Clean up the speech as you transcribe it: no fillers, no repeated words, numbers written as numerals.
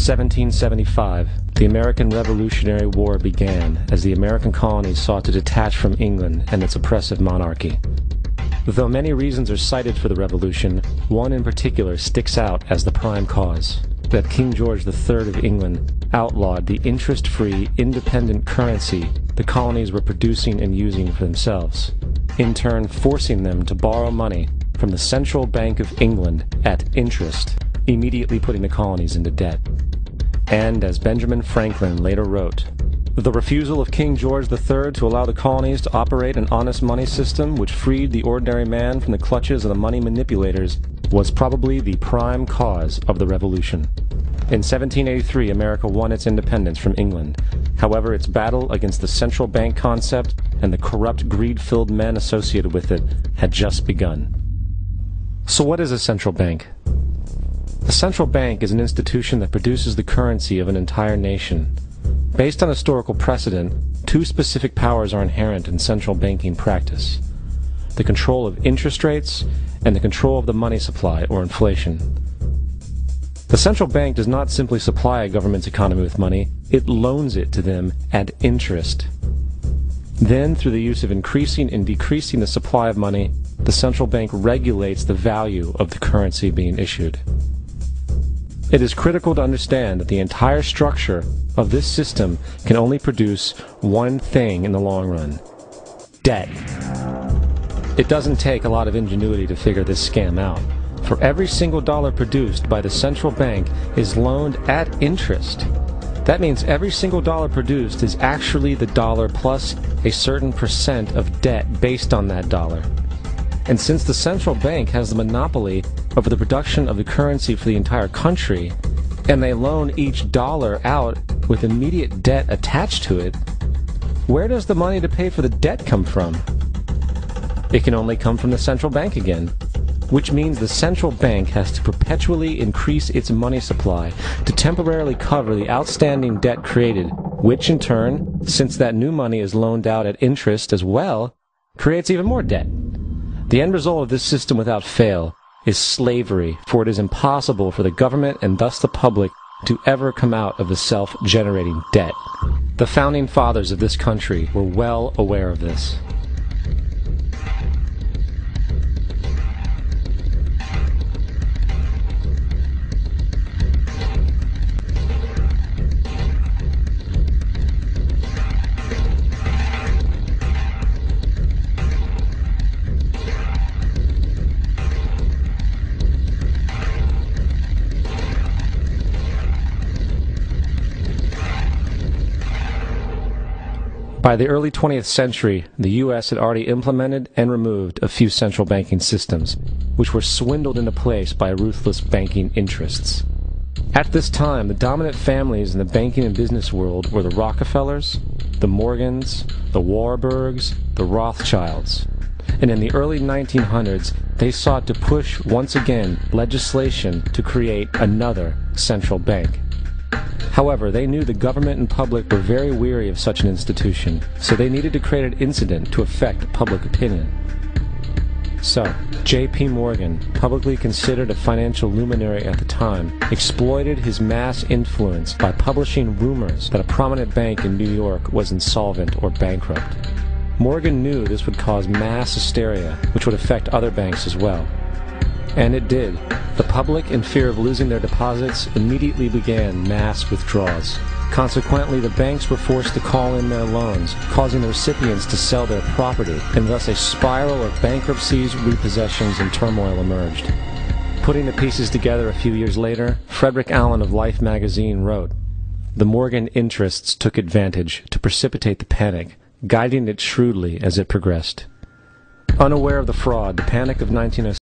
1775, the American Revolutionary War began as the American colonies sought to detach from England and its oppressive monarchy. Though many reasons are cited for the revolution, one in particular sticks out as the prime cause: that King George III of England outlawed the interest-free, independent currency the colonies were producing and using for themselves, in turn forcing them to borrow money from the Central Bank of England at interest, immediately putting the colonies into debt. And as Benjamin Franklin later wrote, the refusal of King George III to allow the colonies to operate an honest money system which freed the ordinary man from the clutches of the money manipulators was probably the prime cause of the revolution. In 1783, America won its independence from England. However, its battle against the central bank concept and the corrupt, greed-filled men associated with it had just begun. So what is a central bank? A central bank is an institution that produces the currency of an entire nation. Based on historical precedent, two specific powers are inherent in central banking practice: the control of interest rates and the control of the money supply, or inflation. The central bank does not simply supply a government's economy with money, it loans it to them at interest. Then, through the use of increasing and decreasing the supply of money, the central bank regulates the value of the currency being issued. It is critical to understand that the entire structure of this system can only produce one thing in the long run: debt. It doesn't take a lot of ingenuity to figure this scam out. For every single dollar produced by the central bank is loaned at interest. That means every single dollar produced is actually the dollar plus a certain percent of debt based on that dollar. And since the central bank has the monopoly over the production of the currency for the entire country, and they loan each dollar out with immediate debt attached to it, where does the money to pay for the debt come from? It can only come from the central bank again, which means the central bank has to perpetually increase its money supply to temporarily cover the outstanding debt created, which in turn, since that new money is loaned out at interest as well, creates even more debt. The end result of this system without fail is slavery, for it is impossible for the government and thus the public to ever come out of the self-generating debt. The founding fathers of this country were well aware of this. By the early 20th century, the U.S. had already implemented and removed a few central banking systems, which were swindled into place by ruthless banking interests. At this time, the dominant families in the banking and business world were the Rockefellers, the Morgans, the Warburgs, the Rothschilds. And in the early 1900s, they sought to push once again legislation to create another central bank. However, they knew the government and public were very weary of such an institution, so they needed to create an incident to affect public opinion. So, J.P. Morgan, publicly considered a financial luminary at the time, exploited his mass influence by publishing rumors that a prominent bank in New York was insolvent or bankrupt. Morgan knew this would cause mass hysteria, which would affect other banks as well. And it did. The public, in fear of losing their deposits, immediately began mass withdrawals. Consequently, the banks were forced to call in their loans, causing the recipients to sell their property, and thus a spiral of bankruptcies, repossessions, and turmoil emerged. Putting the pieces together a few years later, Frederick Allen of Life magazine wrote, "The Morgan interests took advantage to precipitate the panic, guiding it shrewdly as it progressed." Unaware of the fraud, the Panic of 1906